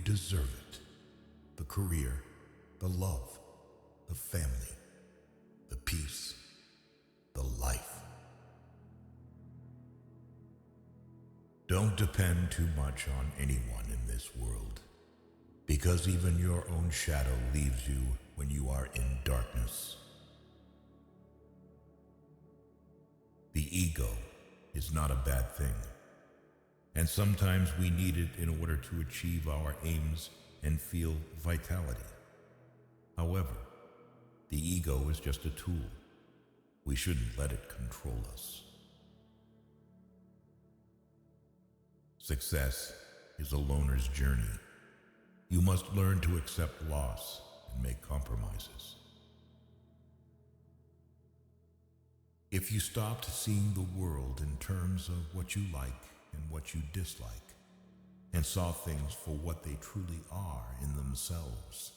deserve it. The career, the love, the family, the peace, the life. Don't depend too much on anyone in this world, because even your own shadow leaves you when you are in darkness. The ego is not a bad thing, and sometimes we need it in order to achieve our aims and feel vitality. However, the ego is just a tool. We shouldn't let it control us. Success is a loner's journey. You must learn to accept loss and make compromises. If you stopped seeing the world in terms of what you like and what you dislike, and saw things for what they truly are in themselves,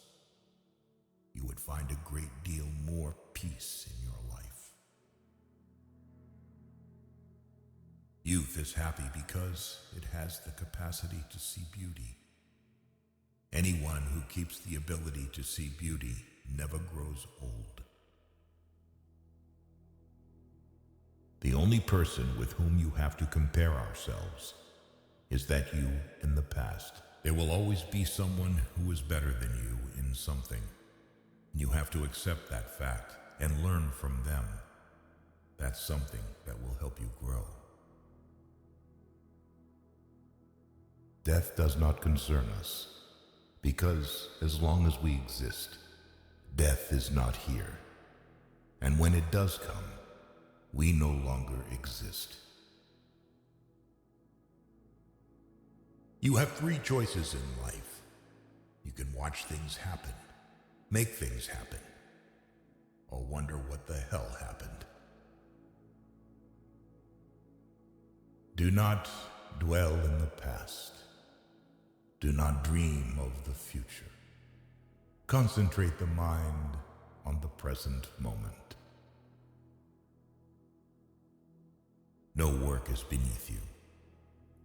you would find a great deal more peace in your life. Youth is happy because it has the capacity to see beauty. Anyone who keeps the ability to see beauty never grows old. The only person with whom you have to compare ourselves is that you in the past. There will always be someone who is better than you in something. You have to accept that fact and learn from them. That's something that will help you grow. Death does not concern us, because as long as we exist, death is not here. And when it does come, we no longer exist. You have three choices in life. You can watch things happen, make things happen, or wonder what the hell happened. Do not dwell in the past. Do not dream of the future. Concentrate the mind on the present moment. No work is beneath you.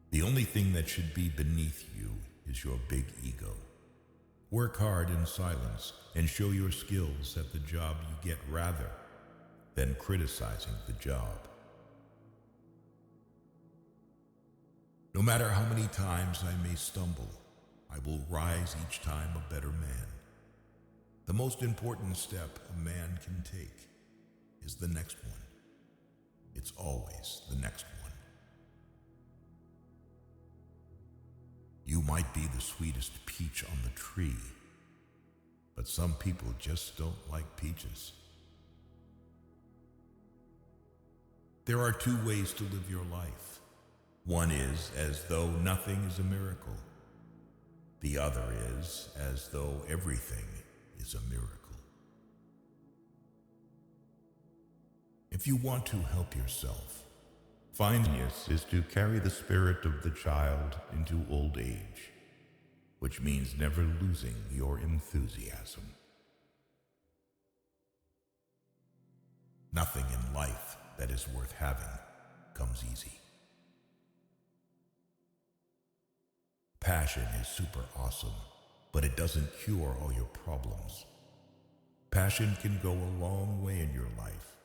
The only thing that should be beneath you is your big ego. Work hard in silence and show your skills at the job you get rather than criticizing the job. No matter how many times I may stumble, I will rise each time a better man. The most important step a man can take is the next one. It's always the next one. You might be the sweetest peach on the tree, but some people just don't like peaches. There are two ways to live your life. One is as though nothing is a miracle. The other is as though everything is a miracle. If you want to help yourself, fineness is to carry the spirit of the child into old age, which means never losing your enthusiasm. Nothing in life that is worth having comes easy. Passion is super awesome, but it doesn't cure all your problems. Passion can go a long way in your life,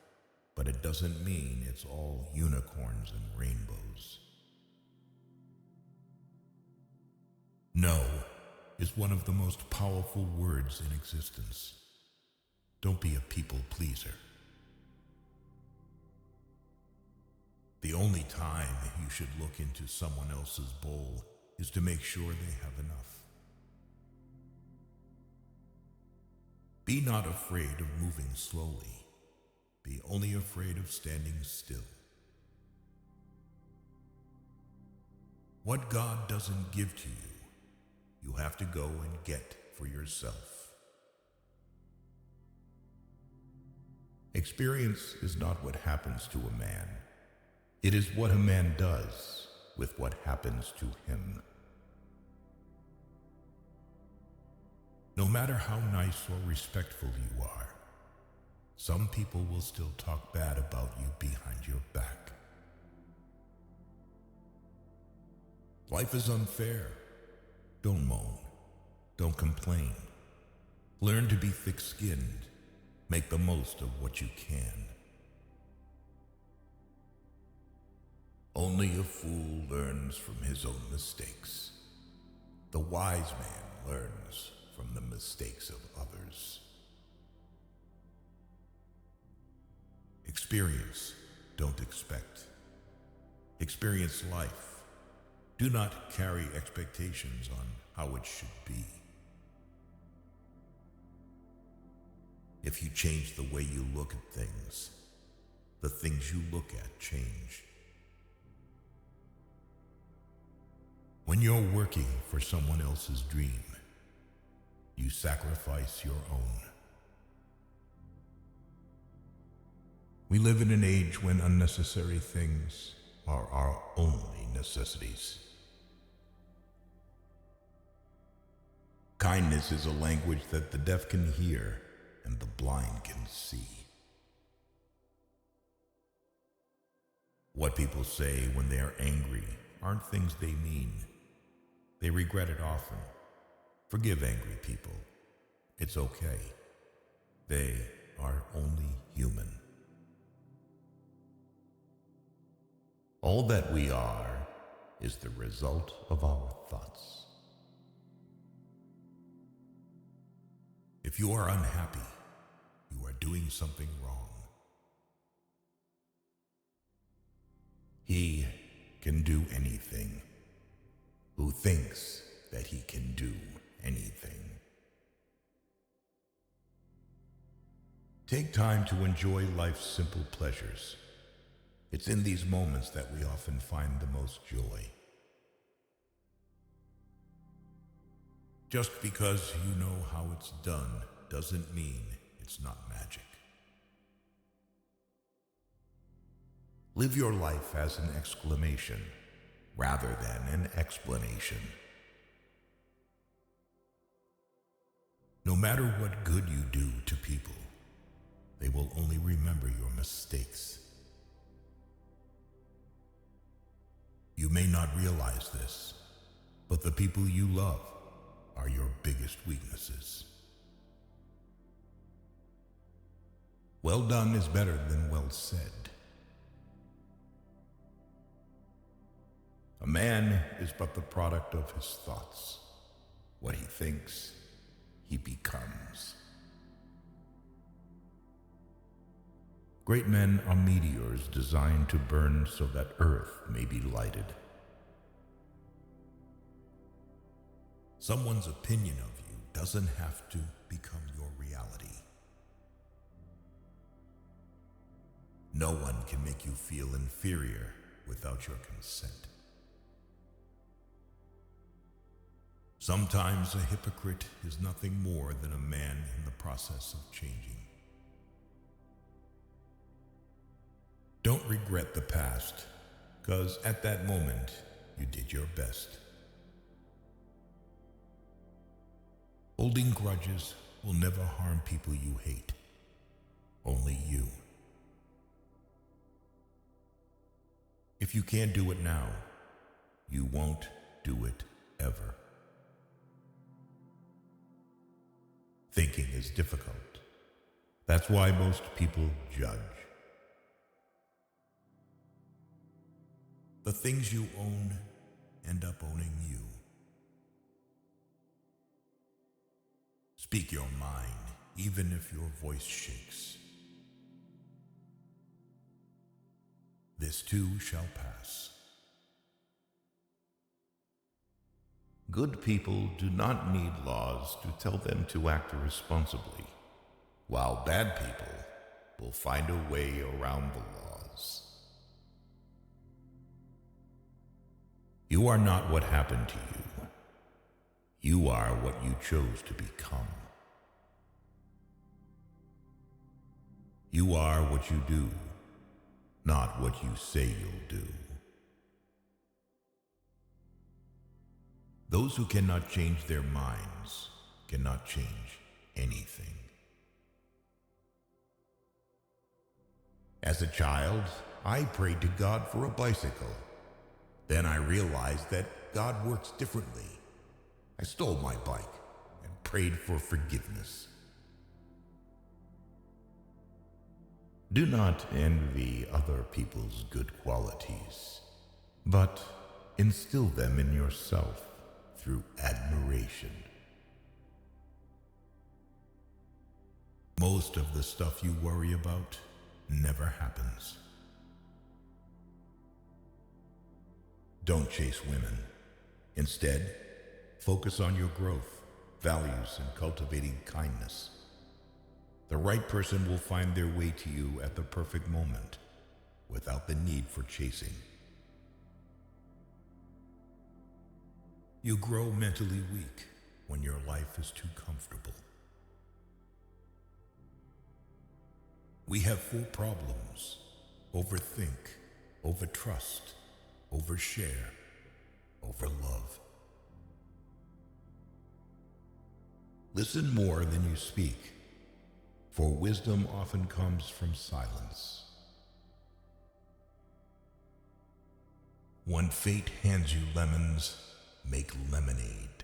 but it doesn't mean it's all unicorns and rainbows. No is one of the most powerful words in existence. Don't be a people pleaser. The only time you should look into someone else's bowl is to make sure they have enough. Be not afraid of moving slowly. Be only afraid of standing still. What God doesn't give to you, you have to go and get for yourself. Experience is not what happens to a man. It is what a man does with what happens to him. No matter how nice or respectful you are, some people will still talk bad about you behind your back. Life is unfair. Don't moan. Don't complain. Learn to be thick-skinned. Make the most of what you can. Only a fool learns from his own mistakes. The wise man learns from the mistakes of others. Experience, don't expect. Experience life. Do not carry expectations on how it should be. If you change the way you look at things, the things you look at change. When you're working for someone else's dream, you sacrifice your own. We live in an age when unnecessary things are our only necessities. Kindness is a language that the deaf can hear and the blind can see. What people say when they are angry aren't things they mean. They regret it often. Forgive angry people. It's okay. They are only human. All that we are is the result of our thoughts. If you are unhappy, you are doing something wrong. He can do anything who thinks that he can do anything. Take time to enjoy life's simple pleasures. It's in these moments that we often find the most joy. Just because you know how it's done doesn't mean it's not magic. Live your life as an exclamation rather than an explanation. No matter what good you do to people, they will only remember your mistakes. You may not realize this, but the people you love are your biggest weaknesses. Well done is better than well said. A man is but the product of his thoughts. What he thinks, he becomes. Great men are meteors designed to burn so that Earth may be lighted. Someone's opinion of you doesn't have to become your reality. No one can make you feel inferior without your consent. Sometimes a hypocrite is nothing more than a man in the process of changing. Don't regret the past, because at that moment, you did your best. Holding grudges will never harm people you hate, only you. If you can't do it now, you won't do it ever. Thinking is difficult. That's why most people judge. The things you own end up owning you. Speak your mind, even if your voice shakes. This too shall pass. Good people do not need laws to tell them to act responsibly, while bad people will find a way around the laws. You are not what happened to you. You are what you chose to become. You are what you do, not what you say you'll do. Those who cannot change their minds cannot change anything. As a child, I prayed to God for a bicycle. Then I realized that God works differently. I stole my bike. prayed for forgiveness. Do not envy other people's good qualities, but instill them in yourself through admiration. Most of the stuff you worry about never happens. Don't chase women. Instead, focus on your growth, values, and cultivating kindness. The right person will find their way to you at the perfect moment, without the need for chasing. You grow mentally weak when your life is too comfortable. We have 4 problems: overthink, overtrust, overshare, overlove. Listen more than you speak, for wisdom often comes from silence. When fate hands you lemons, make lemonade.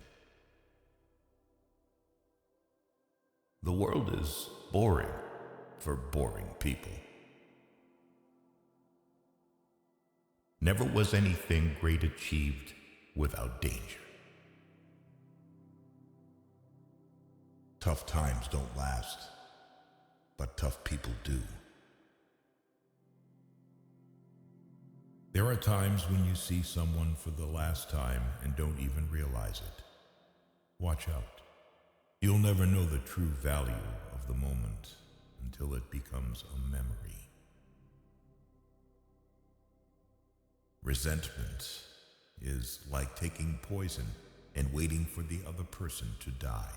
The world is boring for boring people. Never was anything great achieved without danger. Tough times don't last, but tough people do. There are times when you see someone for the last time and don't even realize it. Watch out. You'll never know the true value of the moment until it becomes a memory. Resentment is like taking poison and waiting for the other person to die.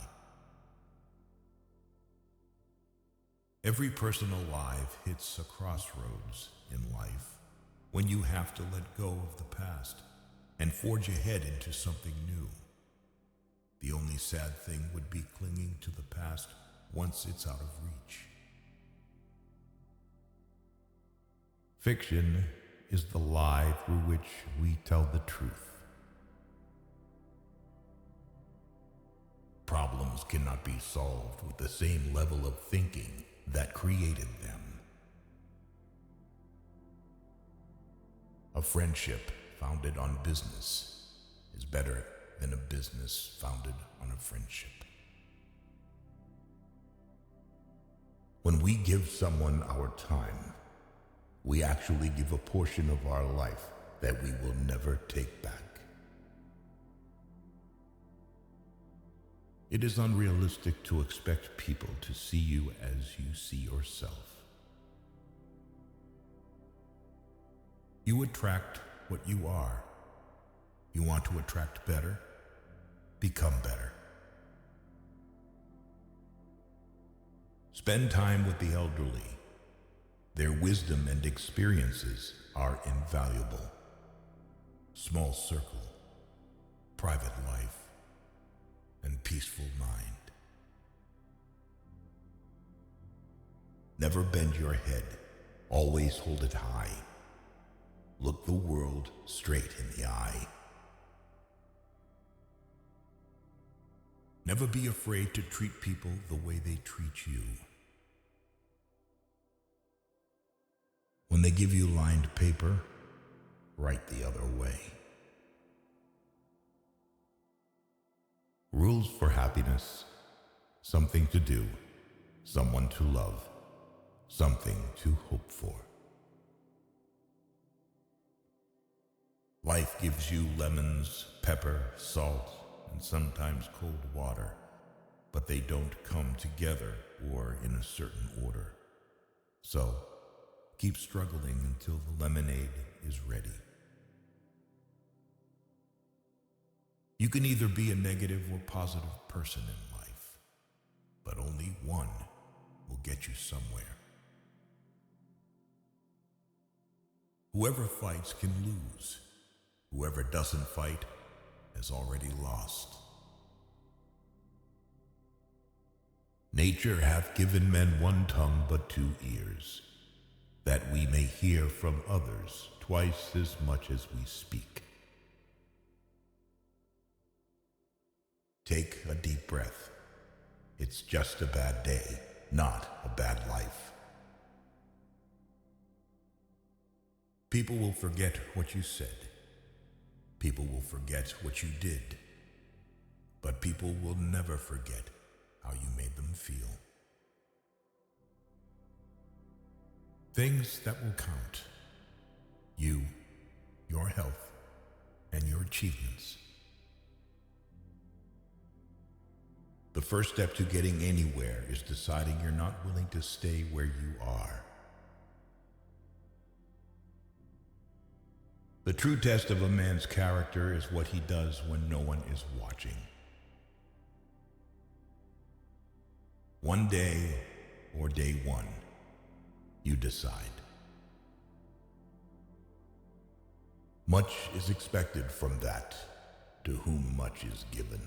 Every person alive hits a crossroads in life when you have to let go of the past and forge ahead into something new. The only sad thing would be clinging to the past once it's out of reach. Fiction is the lie through which we tell the truth. Problems cannot be solved with the same level of thinking that created them. A friendship founded on business is better than a business founded on a friendship. When we give someone our time, we actually give a portion of our life that we will never take back. It is unrealistic to expect people to see you as you see yourself. You attract what you are. You want to attract better? Become better. Spend time with the elderly. Their wisdom and experiences are invaluable. Small circle, private life, and peaceful mind. Never bend your head. Always hold it high. Look the world straight in the eye. Never be afraid to treat people the way they treat you. When they give you lined paper, write the other way. Rules for happiness: something to do, someone to love, something to hope for. Life gives you lemons, pepper, salt, and sometimes cold water, but they don't come together or in a certain order. So, keep struggling until the lemonade is ready. You can either be a negative or positive person in life, but only one will get you somewhere. Whoever fights can lose. Whoever doesn't fight has already lost. Nature hath given men one tongue but 2 ears, that we may hear from others twice as much as we speak. Take a deep breath It's just a bad day, not a bad life. People will forget what you said. People will forget what you did. But people will never forget how you made them feel. Things that will count: you, your health, and your achievements. The first step to getting anywhere is deciding you're not willing to stay where you are. The true test of a man's character is what he does when no one is watching. One day, or day one, you decide. Much is expected from that to whom much is given.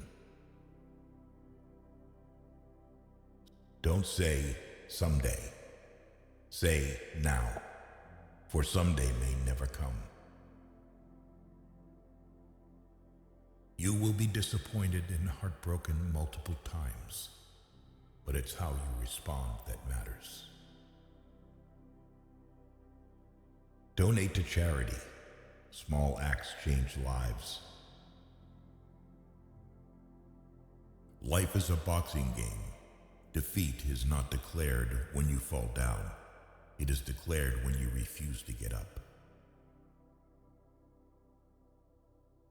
Don't say someday. Say now, for someday may never come. You will be disappointed and heartbroken multiple times, but it's how you respond that matters. Donate to charity. Small acts change lives. Life is a boxing game. Defeat is not declared when you fall down. It is declared when you refuse to get up.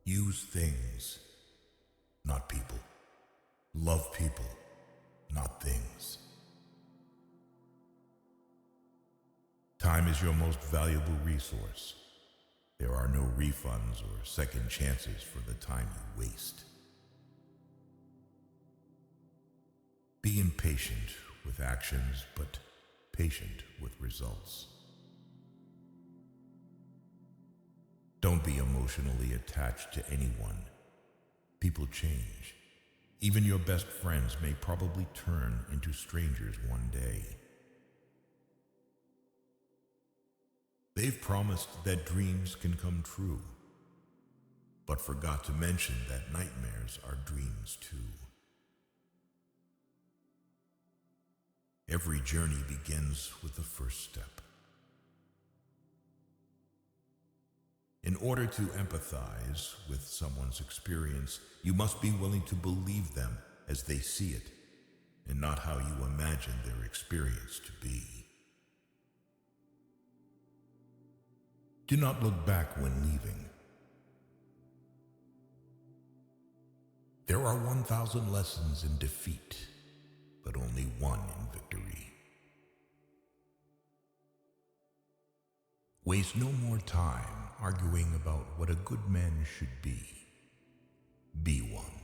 Use things, not people. Love people, not things. Time is your most valuable resource. There are no refunds or second chances for the time you waste. Be impatient with actions, but patient with results. Don't be emotionally attached to anyone. People change. Even your best friends may probably turn into strangers one day. They've promised that dreams can come true, but forgot to mention that nightmares are dreams too. Every journey begins with the first step. In order to empathize with someone's experience, you must be willing to believe them as they see it, and not how you imagine their experience to be. Do not look back when leaving. There are 1,000 lessons in defeat, but only one in victory. Waste no more time arguing about what a good man should be. Be one.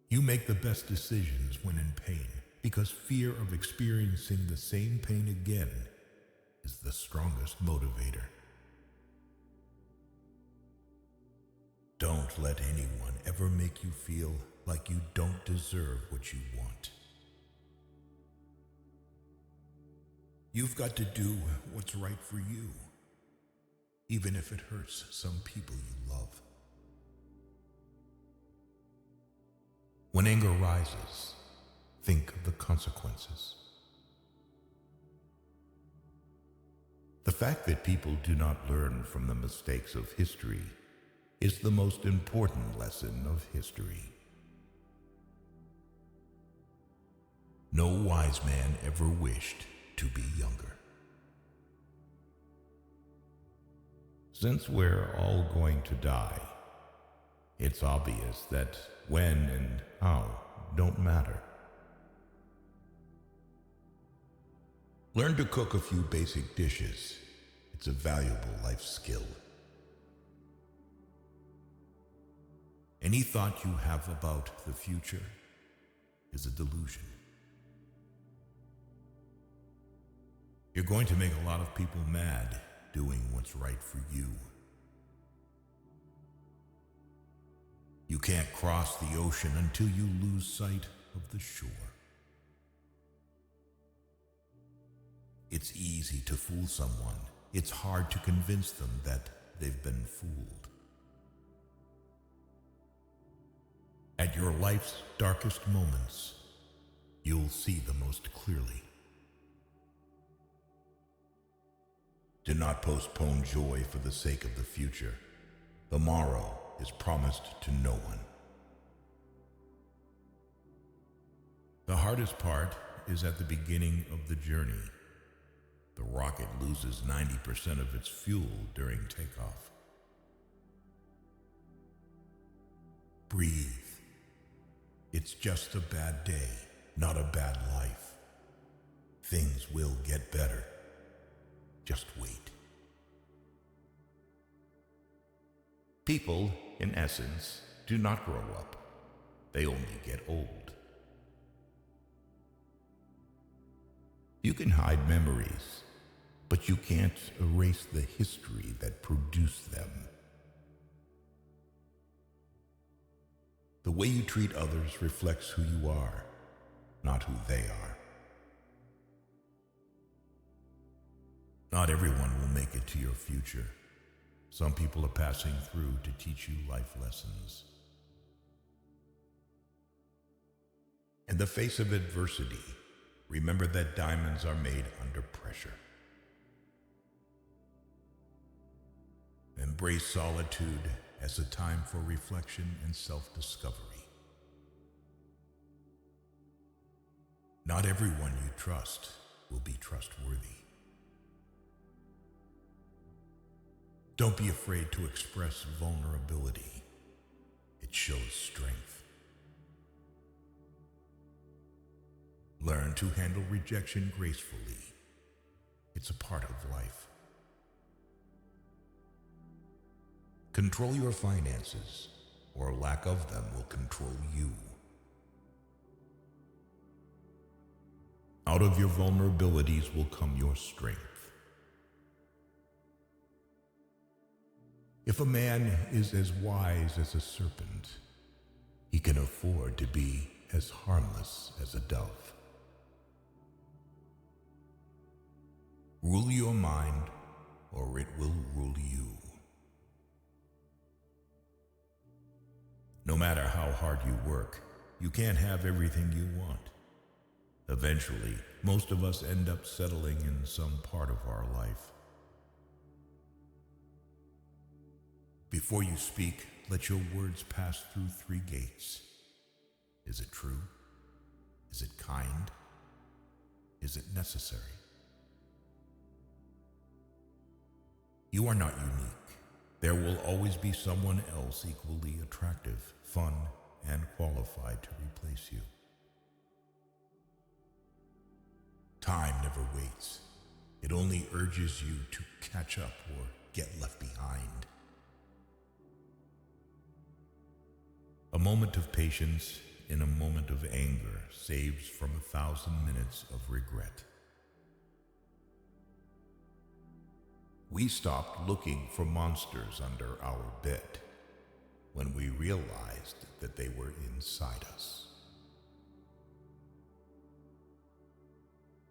You make the best decisions when in pain, because fear of experiencing the same pain again is the strongest motivator. Don't let anyone ever make you feel like you don't deserve what you want. You've got to do what's right for you, even if it hurts some people you love. When anger rises, think of the consequences. The fact that people do not learn from the mistakes of history is the most important lesson of history. No wise man ever wished to be younger. Since we're all going to die, it's obvious that when and how don't matter. Learn to cook a few basic dishes. It's a valuable life skill. Any thought you have about the future is a delusion. You're going to make a lot of people mad doing what's right for you. You can't cross the ocean until you lose sight of the shore. It's easy to fool someone. It's hard to convince them that they've been fooled. At at your life's darkest moments, you'll see the most clearly. Do not postpone joy for the sake of the future. The morrow is promised to no one. The hardest part is at the beginning of the journey. The rocket loses 90% of its fuel during takeoff. Breathe. It's just a bad day, not a bad life. Things will get better. Just wait. People, in essence, do not grow up. They only get old. You can hide memories, but you can't erase the history that produced them. The way you treat others reflects who you are, not who they are. Not everyone will make it to your future. Some people are passing through to teach you life lessons. In the face of adversity, remember that diamonds are made under pressure. Embrace solitude as a time for reflection and self-discovery. Not everyone you trust will be trustworthy. Don't be afraid to express vulnerability. It shows strength. Learn to handle rejection gracefully. It's a part of life. Control your finances, or lack of them will control you. Out of your vulnerabilities will come your strength. If a man is as wise as a serpent, he can afford to be as harmless as a dove. Rule your mind, or it will rule you. No matter how hard you work, you can't have everything you want. Eventually, most of us end up settling in some part of our life. Before you speak, let your words pass through 3 gates. Is it true? Is it kind? Is it necessary? You are not unique. There will always be someone else equally attractive, fun, and qualified to replace you. Time never waits. It only urges you to catch up or get left behind. A moment of patience in a moment of anger saves from 1,000 minutes of regret. We stopped looking for monsters under our bed when we realized that they were inside us.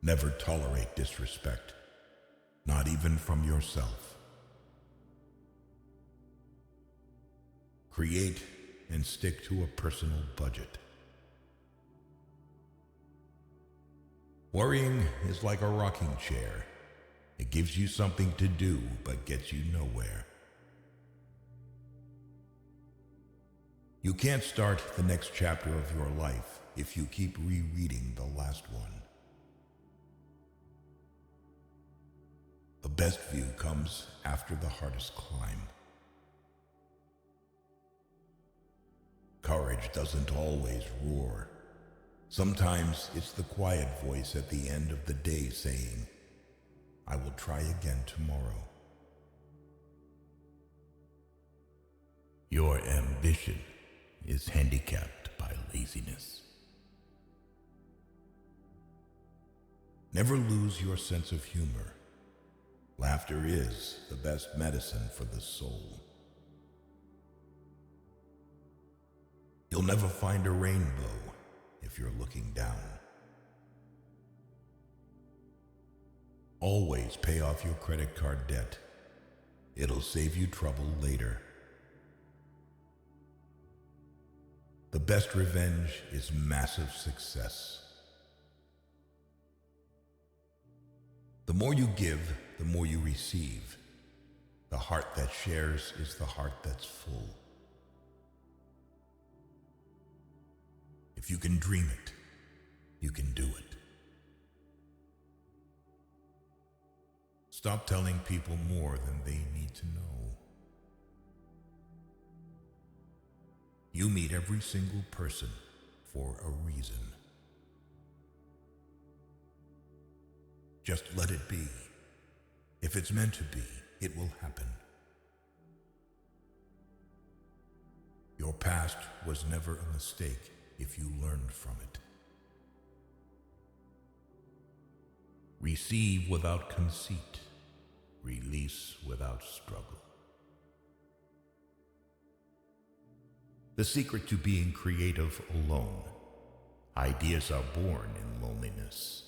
Never tolerate disrespect, not even from yourself. Create and stick to a personal budget. Worrying is like a rocking chair. It gives you something to do, but gets you nowhere. You can't start the next chapter of your life if you keep rereading the last one. The best view comes after the hardest climb. Courage doesn't always roar. Sometimes it's the quiet voice at the end of the day saying, I will try again tomorrow. Your ambition is handicapped by laziness. Never lose your sense of humor. Laughter is the best medicine for the soul. You'll never find a rainbow if you're looking down. Always pay off your credit card debt. It'll save you trouble later. The best revenge is massive success. The more you give, the more you receive. The heart that shares is the heart that's full. If you can dream it, you can do it. Stop telling people more than they need to know. You meet every single person for a reason. Just let it be. If it's meant to be, it will happen. Your past was never a mistake if you learned from it. Receive without conceit. Release without struggle. The secret to being creative alone. Ideas are born in loneliness.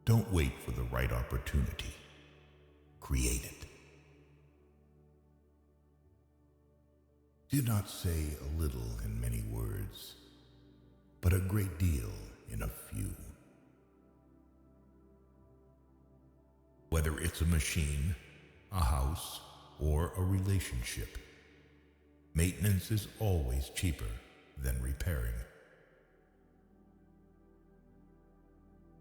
Don't wait for the right opportunity. Create it. Do not say a little in many words, but a great deal in a few. Whether it's a machine, a house, or a relationship, maintenance is always cheaper than repairing.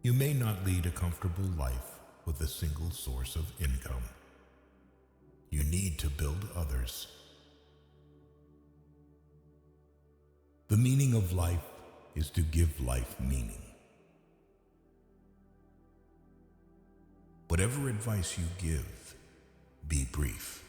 You may not lead a comfortable life with a single source of income. You need to build others. The meaning of life is to give life meaning. Whatever advice you give, be brief.